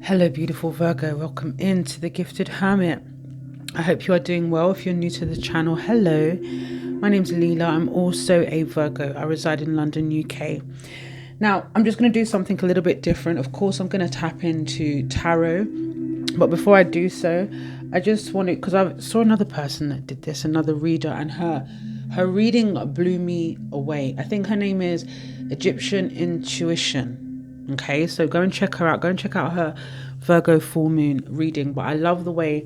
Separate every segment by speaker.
Speaker 1: Hello, beautiful Virgo. Welcome into the Gifted Hermit. I hope you are doing well. If you're new to the channel, hello. My name's Leela. I'm also a Virgo. I reside in London, UK. Now, I'm just going to do something a little bit different. Of course, I'm going to tap into tarot. But before I do so, I just wanted, because I saw another person that did this, another reader, and her reading blew me away. I think her name is Egyptian Intuition. Okay, so go and check her out. Go and check out her Virgo full moon reading. But I love the way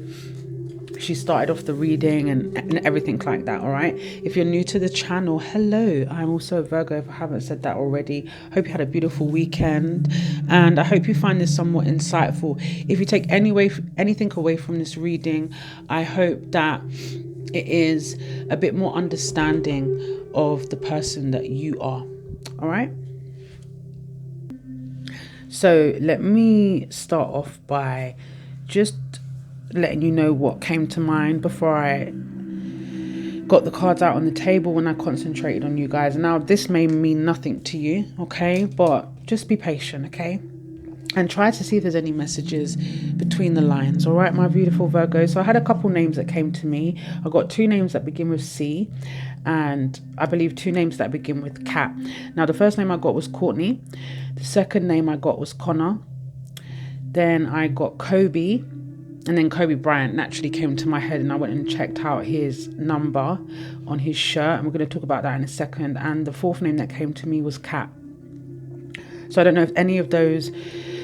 Speaker 1: she started off the reading and everything like that. All right, if you're new to the channel, hello. I'm also a Virgo, if I haven't said that already. Hope you had a beautiful weekend, and I hope you find this somewhat insightful. If you take anything away from this reading, I hope that it is a bit more understanding of the person that you are. All right. So let me start off by just letting you know what came to mind before I got the cards out on the table when I concentrated on you guys. Now, this may mean nothing to you, okay? But just be patient, okay? And try to see if there's any messages between the lines, all right, my beautiful Virgo? So I had a couple names that came to me. I got two names that begin with C, and I believe two names that begin with Cat. Now, the first name I got was Courtney. The second name I got was Connor. Then I got Kobe, and then Kobe Bryant naturally came to my head, and I went and checked out his number on his shirt, and we're going to talk about that in a second. And the fourth name that came to me was Cat. So I don't know if any of those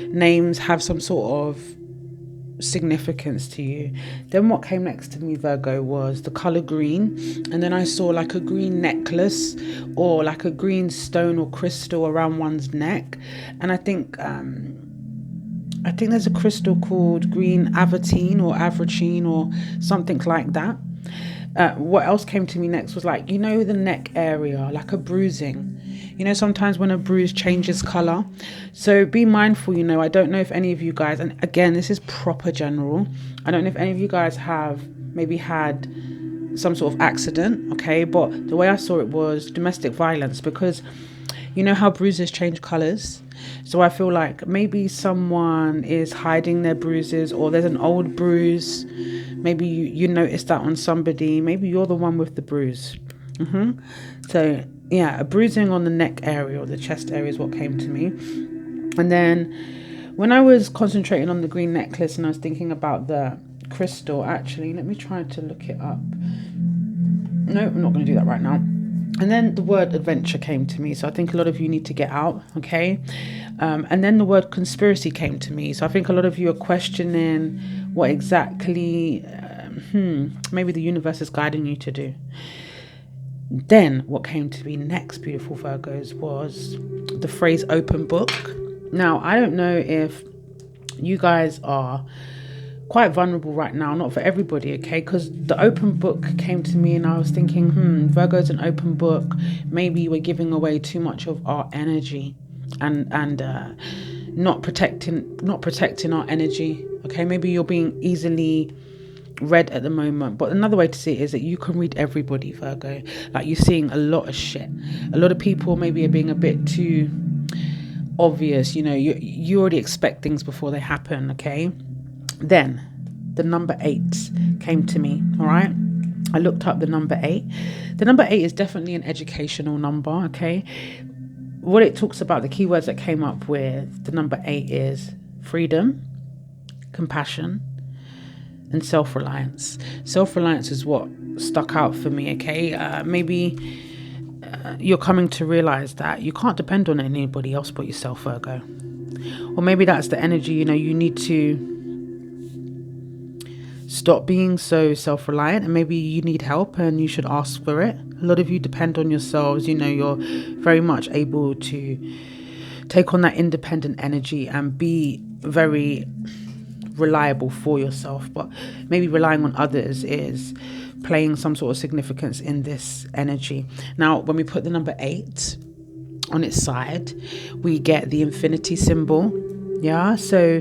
Speaker 1: names have some sort of significance to you. Then what came next to me, Virgo, was the color green, and then I saw like a green necklace or like a green stone or crystal around one's neck. And I think there's a crystal called green avatine or avricine or something like that. What else came to me next was like, you know, the neck area, like a bruising. You know, sometimes when a bruise changes color. So be mindful, you know, I don't know if any of you guys, and again, this is proper general. I don't know if any of you guys have maybe had some sort of accident, okay? But the way I saw it was domestic violence, because you know how bruises change colors. So I feel like maybe someone is hiding their bruises, or there's an old bruise. Maybe you noticed that on somebody. Maybe you're the one with the bruise. So yeah, a bruising on the neck area or the chest area is what came to me. And then when I was concentrating on the green necklace and I was thinking about the crystal, actually, let me try to look it up. No, I'm not going to do that right now. And then the word adventure came to me. So I think a lot of you need to get out, okay? And then the word conspiracy came to me. So I think a lot of you are questioning what exactly maybe the universe is guiding you to do. Then what came to me next, beautiful Virgos, was the phrase open book. Now, I don't know if you guys are quite vulnerable right now, not for everybody, okay? Because the open book came to me and I was thinking, Virgo's an open book. Maybe we're giving away too much of our energy and not protecting our energy, okay? Maybe you're being easily read at the moment. But another way to see it is that you can read everybody, Virgo. Like, you're seeing a lot of shit. A lot of people maybe are being a bit too obvious. You know, you already expect things before they happen, okay? Then the number 8 came to me, all right? I looked up the number 8. The number 8 is definitely an educational number, okay? What it talks about, the keywords that came up with the number 8 is freedom, compassion, and self-reliance. Self-reliance is what stuck out for me, okay? Maybe you're coming to realize that you can't depend on anybody else but yourself, Virgo. Or maybe that's the energy, you know, you need to stop being so self-reliant, and maybe you need help and you should ask for it. A lot of you depend on yourselves, you know, you're very much able to take on that independent energy and be very reliable for yourself, but maybe relying on others is playing some sort of significance in this energy. Now, when we put the number 8 on its side, we get the infinity symbol. Yeah, so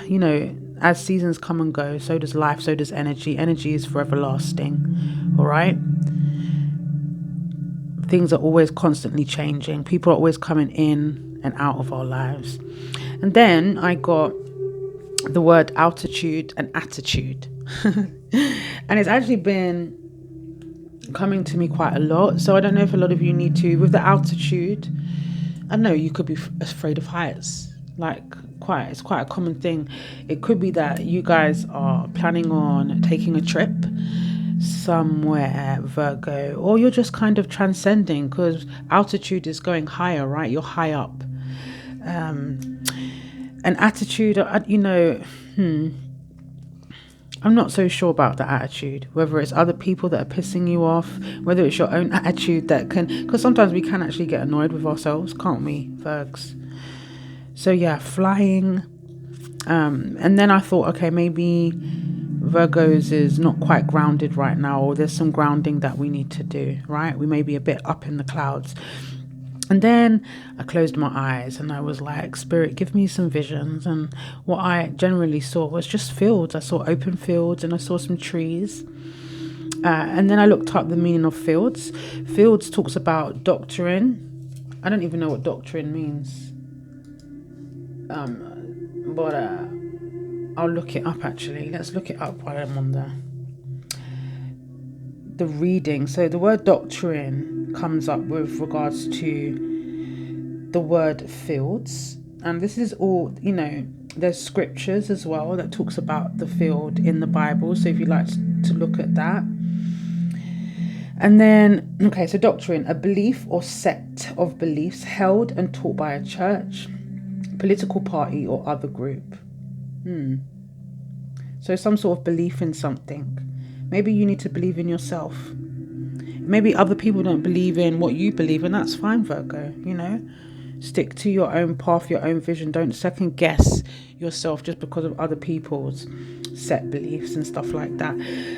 Speaker 1: you know, as seasons come and go, so does life, so does energy. Energy is forever lasting, all right? Things are always constantly changing. People are always coming in and out of our lives. And then I got the word altitude and attitude. And it's actually been coming to me quite a lot. So I don't know if a lot of you need to, with the altitude, I know you could be afraid of heights. Like, it's quite a common thing. It could be that you guys are planning on taking a trip somewhere, Virgo, or you're just kind of transcending, because altitude is going higher, right? You're high up. An attitude, I'm not so sure about the attitude, whether it's other people that are pissing you off, whether it's your own attitude that can, because sometimes we can actually get annoyed with ourselves, can't we, Virgs? So yeah, flying. And then I thought, okay, maybe Virgos is not quite grounded right now, or there's some grounding that we need to do, right? We may be a bit up in the clouds. And then I closed my eyes and I was like, Spirit, give me some visions. And what I generally saw was just fields. I saw open fields and I saw some trees. And then I looked up the meaning of fields. Fields talks about doctrine. I don't even know what doctrine means. But I'll look it up actually. Let's look it up while I'm on the reading. So the word doctrine comes up with regards to the word fields, and this is all, there's scriptures as well that talks about the field in the Bible, so if you'd like to look at that. And then, okay, so doctrine, a belief or set of beliefs held and taught by a church, political party or other group. So some sort of belief in something. Maybe you need to believe in yourself. Maybe other people don't believe in what you believe in. That's fine, Virgo, Stick to your own path, your own vision. Don't second guess yourself just because of other people's set beliefs and stuff like that.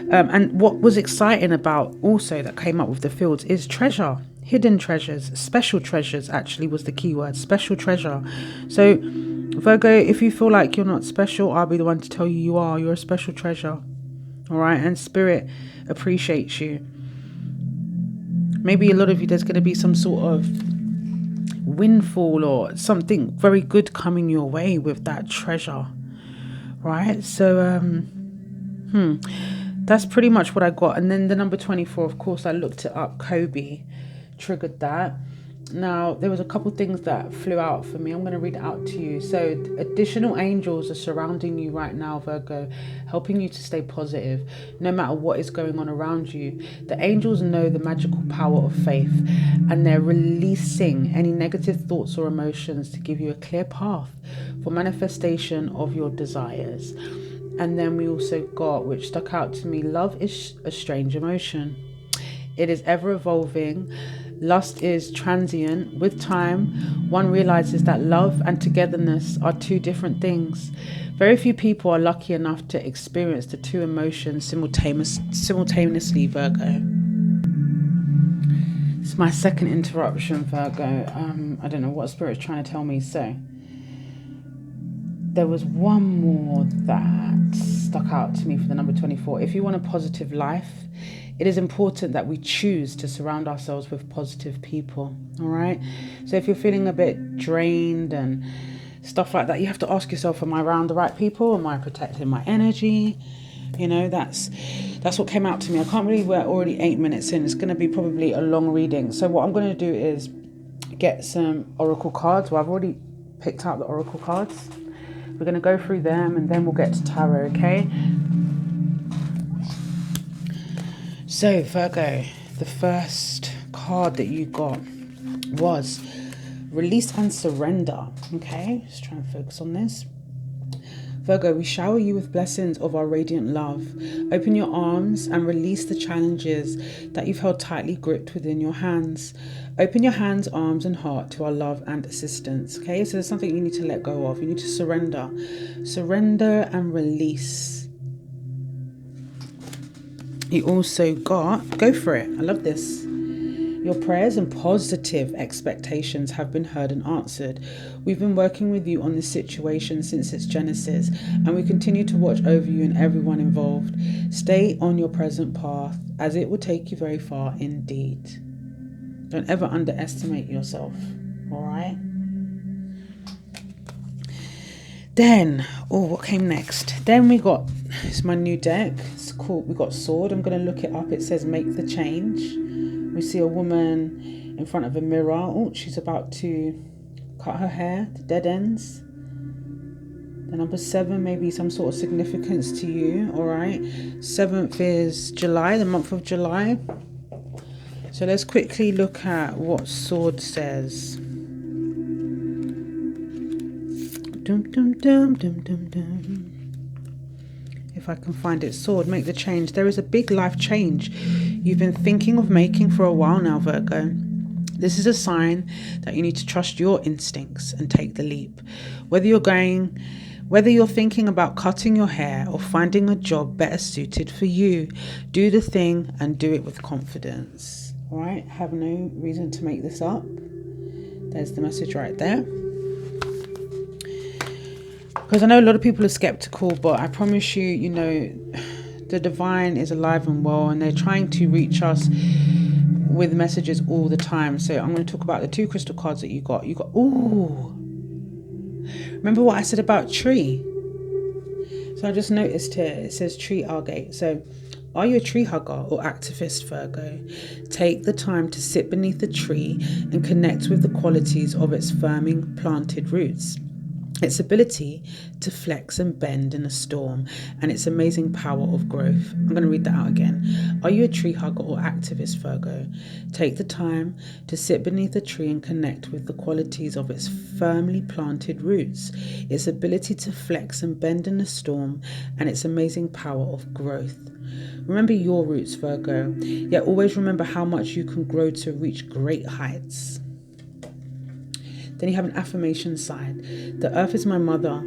Speaker 1: And what was exciting about also that came up with the fields is treasure. Hidden treasures, special treasures actually was the key word, special treasure. So Virgo, if you feel like you're not special, I'll be the one to tell you you are. You're a special treasure. All right. And Spirit appreciates you. Maybe a lot of you, there's going to be some sort of windfall or something very good coming your way with that treasure. Right. So, that's pretty much what I got. And then the number 24, of course, I looked it up. Kobe triggered that. Now, there was a couple things that flew out for me. I'm going to read it out to you. So additional angels are surrounding you right now, Virgo, helping you to stay positive no matter what is going on around you. The angels know the magical power of faith, and they're releasing any negative thoughts or emotions to give you a clear path for manifestation of your desires. And then we also got, which stuck out to me, love is a strange emotion. It is ever evolving. Lust is transient. With time, one realizes that love and togetherness are two different things. Very few people are lucky enough to experience the two emotions simultaneously, Virgo. It's my second interruption, Virgo. I don't know what Spirit's trying to tell me. So there was one more that stuck out to me for the number 24. If you want a positive life, it is important that we choose to surround ourselves with positive people. All right. So if you're feeling a bit drained and stuff like that, you have to ask yourself, am I around the right people? Am I protecting my energy? That's what came out to me. I can't believe we're already 8 minutes in. It's going to be probably a long reading. So what I'm going to do is get some oracle cards. Well, I've already picked out the oracle cards. We're going to go through them and then we'll get to tarot, okay? So, Virgo, the first card that you got was release and surrender, okay? Just trying to focus on this. Virgo, we shower you with blessings of our radiant love. Open your arms and release the challenges that you've held tightly gripped within your hands. Open your hands, arms and heart to our love and assistance. Okay, so there's something you need to let go of. You need to surrender. Surrender and release. You also got, go for it. I love this. Your prayers and positive expectations have been heard and answered. We've been working with you on this situation since its genesis, and we continue to watch over you and everyone involved. Stay on your present path, as it will take you very far indeed. Don't ever underestimate yourself, all right? Then, what came next? Then it's my new deck. It's called, we got Sword. I'm going to look it up. It says make the change. We see a woman in front of a mirror. Oh, she's about to cut her hair, the dead ends. The number 7 may be some sort of significance to you, all right? 7th is July, the month of July. So let's quickly look at what Sword says. Dum, dum, dum, dum, dum, dum. If I can find it. Sword, make the change. There is a big life change you've been thinking of making for a while now, Virgo. This is a sign that you need to trust your instincts and take the leap. Whether you're thinking about cutting your hair or finding a job better suited for you, do the thing and do it with confidence. All right? Have no reason to make this up. There's the message right there. Because I know a lot of people are skeptical, but I promise you, the divine is alive and well, and they're trying to reach us with messages all the time. So I'm going to talk about the 2 crystal cards that you got. Remember what I said about tree? So I just noticed here, it says tree agate. So are you a tree hugger or activist, Virgo? Take the time to sit beneath the tree and connect with the qualities of its firming planted roots, its ability to flex and bend in a storm, and its amazing power of growth. I'm going to read that out again. Are you a tree hugger or activist, Virgo? Take the time to sit beneath a tree and connect with the qualities of its firmly planted roots, its ability to flex and bend in a storm, and its amazing power of growth. Remember your roots, Virgo. Yet always remember how much you can grow to reach great heights. Then you have an affirmation side. The earth is my mother.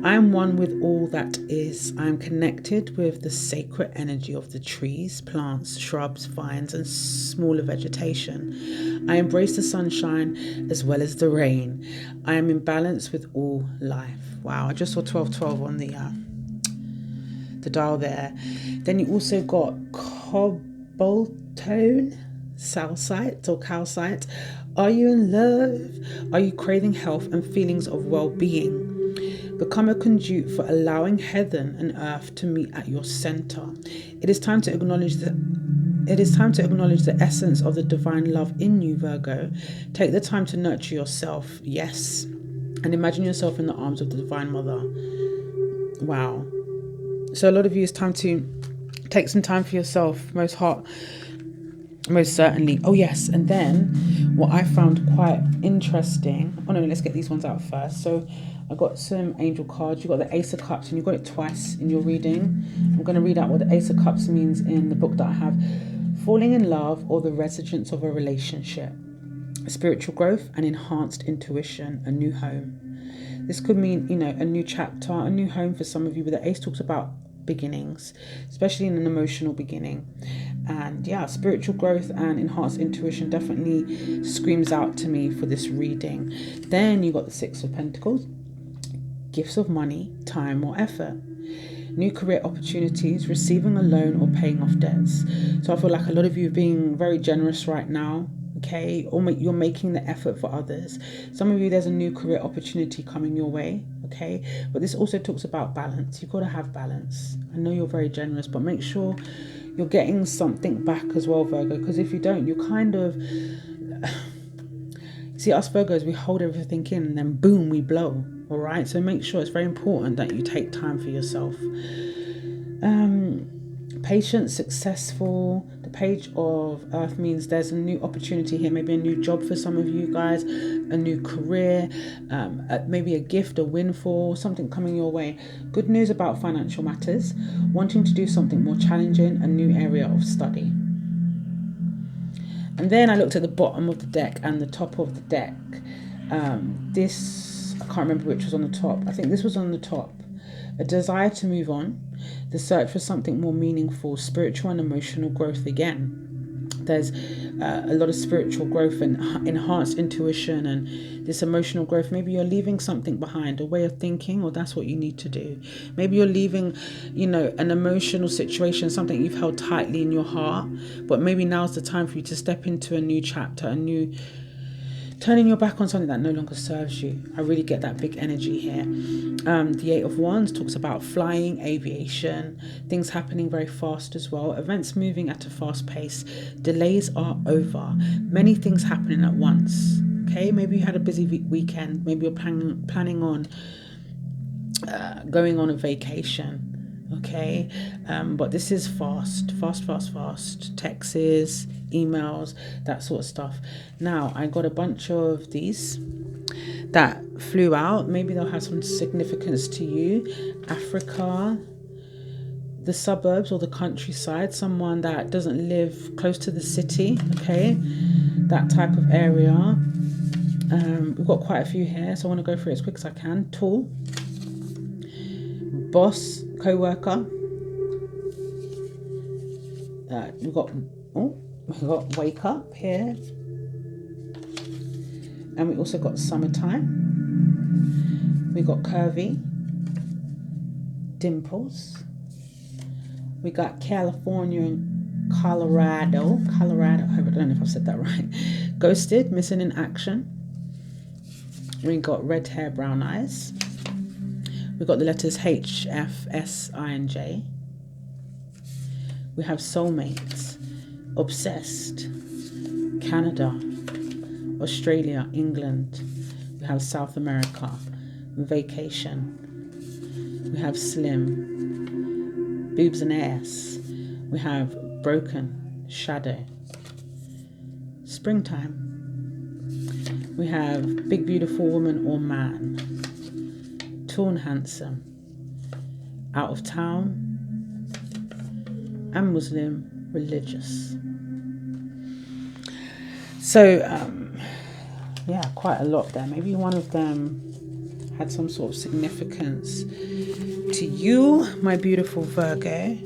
Speaker 1: I am one with all that is. I am connected with the sacred energy of the trees, plants, shrubs, vines, and smaller vegetation. I embrace the sunshine as well as the rain. I am in balance with all life. Wow, I just saw 1212 on the dial there. Then you also got cobaltone, calcite or calcite. Are you in love? Are you craving health and feelings of well-being? Become a conduit for allowing heaven and earth to meet at your center. It is time to acknowledge the essence of the divine love in you, Virgo. Take the time to nurture yourself, yes, and imagine yourself in the arms of the Divine Mother. Wow. So a lot of you, it's time to take some time for yourself, most certainly. Oh yes, and then what I found quite interesting, let's get these ones out first. So I got some angel cards. You got the Ace of Cups, and you got it twice in your reading. I'm going to read out what the Ace of Cups means in the book that I have. Falling in love or the resurgence of a relationship, spiritual growth and enhanced intuition, a new home. This could mean, a new chapter, a new home for some of you, but the Ace talks about beginnings, especially in an emotional beginning. And yeah, spiritual growth and enhanced intuition definitely screams out to me for this reading. Then you got the 6 of Pentacles, gifts of money, time or effort, new career opportunities, receiving a loan or paying off debts. So I feel like a lot of you are being very generous right now. Okay, or you're making the effort for others. Some of you, there's a new career opportunity coming your way. Okay, but this also talks about balance. You've got to have balance. I know you're very generous, but make sure you're getting something back as well, Virgo, because if you don't, you kind of see, us Virgos, we hold everything in and then boom, we blow. All right, so make sure, it's very important that you take time for yourself. Patient, successful. The Page of Earth means there's a new opportunity here, maybe a new job for some of you guys, a new career, maybe a gift, a windfall, something coming your way. Good news about financial matters, wanting to do something more challenging, a new area of study. And then I looked at the bottom of the deck and the top of the deck. This, I can't remember which was on the top. I think this was on the top. A desire to move on, the search for something more meaningful, spiritual and emotional growth again. There's a lot of spiritual growth and enhanced intuition and this emotional growth. Maybe you're leaving something behind, a way of thinking, or that's what you need to do. Maybe you're leaving, an emotional situation, something you've held tightly in your heart, but maybe now's the time for you to step into a new chapter, a new turning your back on something that no longer serves you. I really get that big energy here. The Eight of Wands talks about flying, aviation, things happening very fast as well, events moving at a fast pace, delays are over, many things happening at once. Okay, maybe you had a busy weekend, maybe you're planning on going on a vacation. Okay, but this is fast, texts, emails, that sort of stuff. Now I got a bunch of these that flew out. Maybe they'll have some significance to you. Africa, the suburbs or the countryside, someone that doesn't live close to the city. Okay, that type of area. We've got quite a few here, so I want to go through it as quick as I can. Tool, boss, co-worker. We've got wake up here, and we also got summertime. We got curvy, dimples. We got California and Colorado. I don't know if I've said that right. Ghosted, missing in action. We got red hair, brown eyes. We got the letters H, F, S, I, and J. We have soulmates, obsessed, Canada, Australia, England. We have South America, vacation. We have slim, boobs and ass. We have broken, shadow. Springtime. We have big beautiful woman or man. Tall and handsome. Out of town. And Muslim, religious. So, yeah, quite a lot there. Maybe one of them had some sort of significance to you, my beautiful Virgo.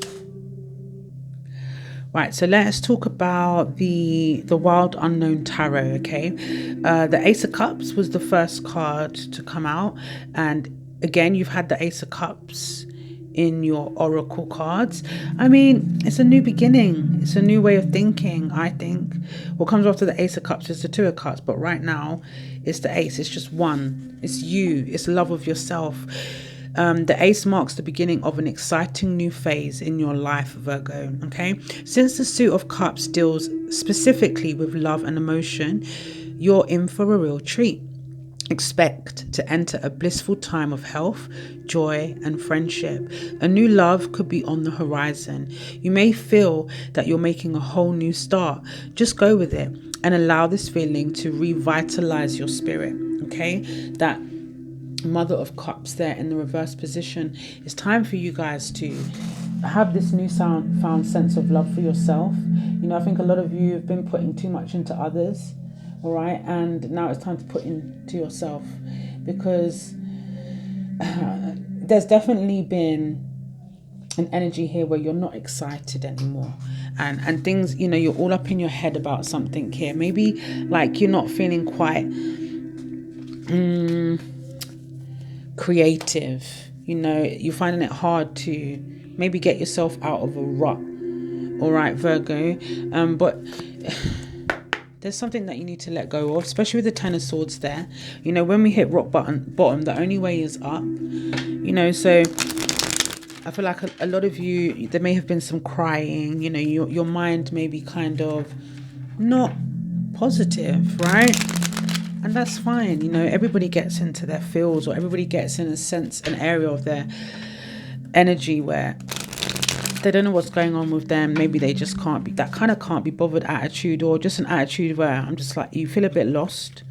Speaker 1: Right, so let's talk about the Wild Unknown Tarot, okay? The Ace of Cups was the first card to come out. And again, you've had the Ace of Cups in your oracle cards. I mean, it's a new beginning. It's a new way of thinking, I think. What comes after the Ace of Cups is the Two of Cups, but right now it's the Ace. It's just one. It's you. It's love of yourself. The Ace marks the beginning of an exciting new phase in your life, Virgo, okay? Since the Suit of Cups deals specifically with love and emotion, you're in for a real treat. Expect to enter a blissful time of health, joy, and friendship. A new love could be on the horizon. You may feel that you're making a whole new start. Just go with it and allow this feeling to revitalize your spirit, okay? That Mother of Cups there in the reverse position. It's time for you guys to have this newfound sense of love for yourself. You know, I think a lot of you have been putting too much into others. All right, and now it's time to put into yourself, because there's definitely been an energy here where you're not excited anymore, and things, you know, you're all up in your head about something here. Maybe like you're not feeling quite creative. You know, you're finding it hard to maybe get yourself out of a rut. All right, Virgo, but there's something that you need to let go of, especially with the Ten of Swords there. You know, when we hit rock bottom, the only way is up. You know, so I feel like a lot of you, there may have been some crying. You know, your mind may be kind of not positive, right? And that's fine. You know, everybody gets into their fields, or everybody gets in an area of their energy where they don't know what's going on with them. Maybe they just can't be bothered attitude, or just an attitude where I'm just like, you feel a bit lost,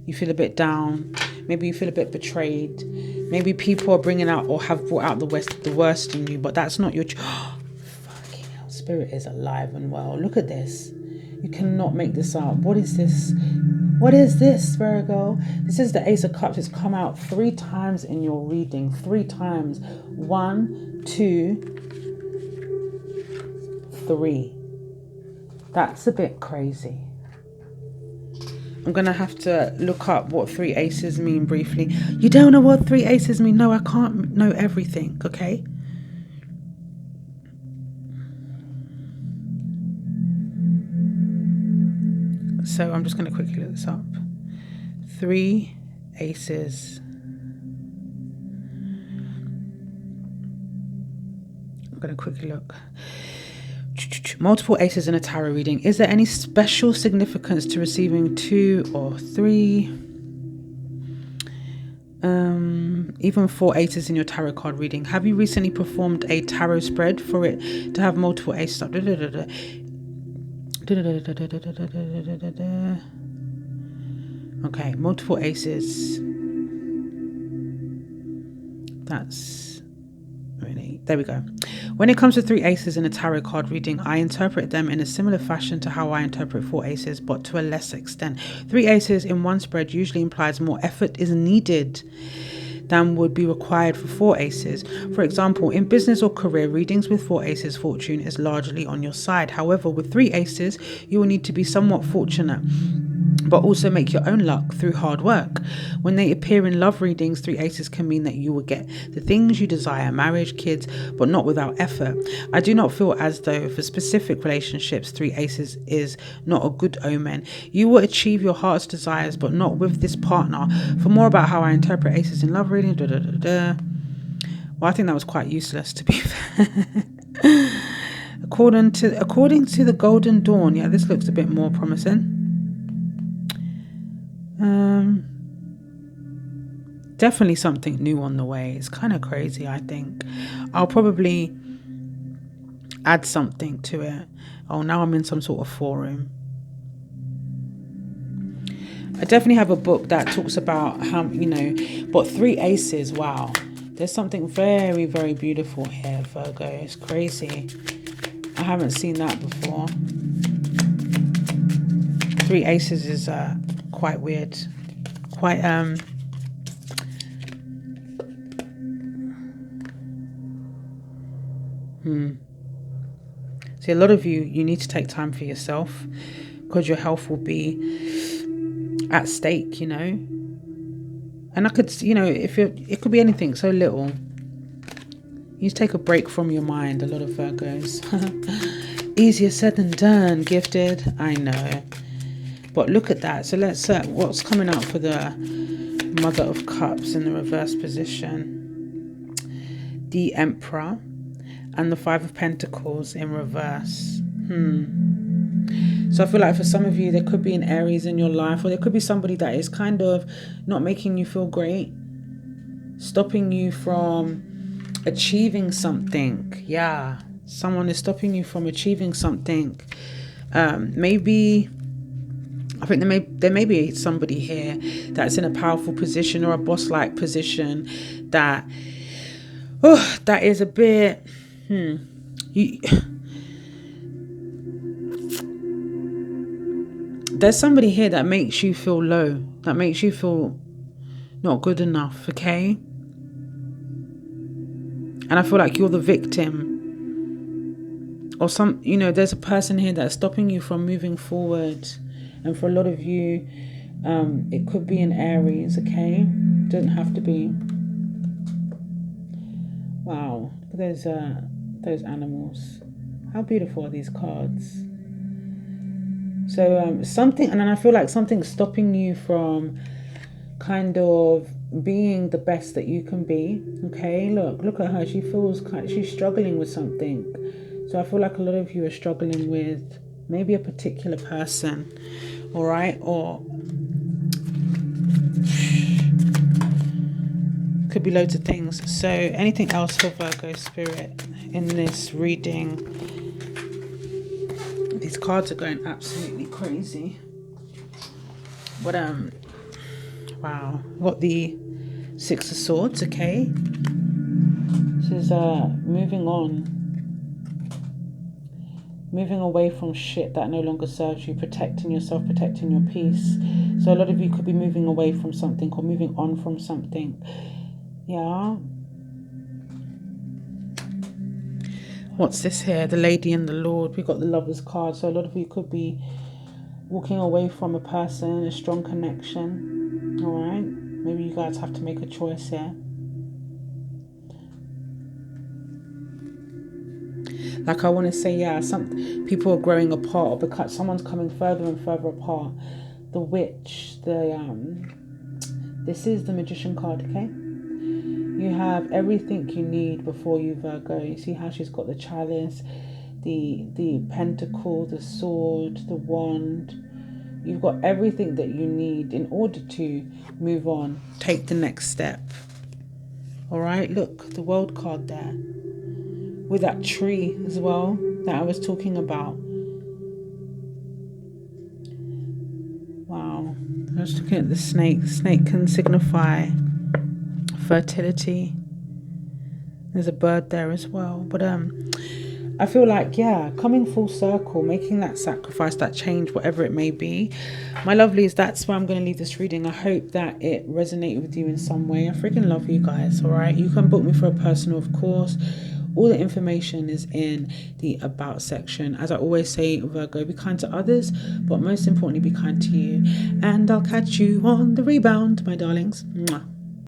Speaker 1: you feel a bit down, maybe you feel a bit betrayed, maybe people are bringing out or have brought out the worst in you, but that's not your fucking hell, spirit is alive and well. Look at this. You cannot make this up. What is this, Virgo? This is the Ace of Cups. It's come out 3 times in your reading. 3 times. 1, 2, 3. That's a bit crazy. I'm gonna have to look up what 3 aces mean briefly. You don't know what 3 aces mean? No, I can't know everything, okay? So I'm just gonna quickly look this up. 3 aces. I'm going to quickly look. Multiple aces in a tarot reading. Is there any special significance to receiving 2 or 3? Even 4 aces in your tarot card reading. Have you recently performed a tarot spread for it to have multiple aces? Okay, multiple aces. That's really, there we go. When it comes to 3 aces in a tarot card reading, I interpret them in a similar fashion to how I interpret 4 aces, but to a lesser extent. 3 aces in one spread usually implies more effort is needed than would be required for 4 aces. For example, in business or career readings with 4 aces, fortune is largely on your side. However, with 3 aces, you will need to be somewhat fortunate, but also make your own luck through hard work. When they appear in love readings, 3 aces can mean that you will get the things you desire, marriage, kids, but not without effort. I do not feel as though for specific relationships, 3 aces is not a good omen. You will achieve your heart's desires, but not with this partner. For more about how I interpret aces in love reading, well, I think that was quite useless, to be fair. According to the Golden Dawn, yeah, this looks a bit more promising. Definitely something new on the way. It's kind of crazy, I think. I'll probably add something to it. Oh, now I'm in some sort of forum. I definitely have a book that talks about how, but 3 aces, wow. There's something very, very beautiful here, Virgo. It's crazy. I haven't seen that before. 3 aces is quite weird. Quite See, a lot of you need to take time for yourself, because your health will be at stake, And I could, if it could be anything so little. You need to take a break from your mind, a lot of Virgos. Easier said than done, gifted. I know. But look at that. So let's what's coming up for the Mother of Cups in the reverse position? The Emperor and the 5 of Pentacles in reverse. So I feel like for some of you, there could be an Aries in your life, or there could be somebody that is kind of not making you feel great, stopping you from achieving something. Yeah, someone is stopping you from achieving something. Maybe, I think there may be somebody here that's in a powerful position or a boss-like position that is a bit there's somebody here that makes you feel low, that makes you feel not good enough, okay? And I feel like you're the victim. Or there's a person here that's stopping you from moving forward. And for a lot of you, it could be an Aries, okay? Doesn't have to be. Wow, look at those animals. How beautiful are these cards? So something, and then I feel like something's stopping you from kind of being the best that you can be. Okay, look at her. She feels she's struggling with something. So I feel like a lot of you are struggling with maybe a particular person, all right, or could be loads of things. So anything else for Virgo spirit in this reading? These cards are going absolutely crazy. But wow, got the 6 of Swords. Okay, this is moving away from shit that no longer serves you, protecting yourself, protecting your peace. So a lot of you could be moving away from something or moving on from something. Yeah. What's this here? The Lady and the Lord. We got the Lover's card. So a lot of you could be walking away from a person, a strong connection. All right. Maybe you guys have to make a choice here. Like I want to say, yeah, some people are growing apart, or because someone's coming further and further apart. The Witch, the This is the Magician card, okay? You have everything you need before you, Virgo. You see how she's got the chalice, the pentacle, the sword, the wand. You've got everything that you need in order to move on, take the next step. All right, look, the World card there with that tree as well that I was talking about. Wow, I was looking at the snake. The snake can signify fertility. There's a bird there as well. But I feel like, yeah, coming full circle, making that sacrifice, that change, whatever it may be. My lovelies, that's where I'm going to leave this reading. I hope that it resonated with you in some way. I freaking love you guys, all right? You can book me for a personal, of course. All the information is in the About section. As I always say, Virgo, be kind to others, but most importantly, be kind to you. And I'll catch you on the rebound, my darlings. Mwah.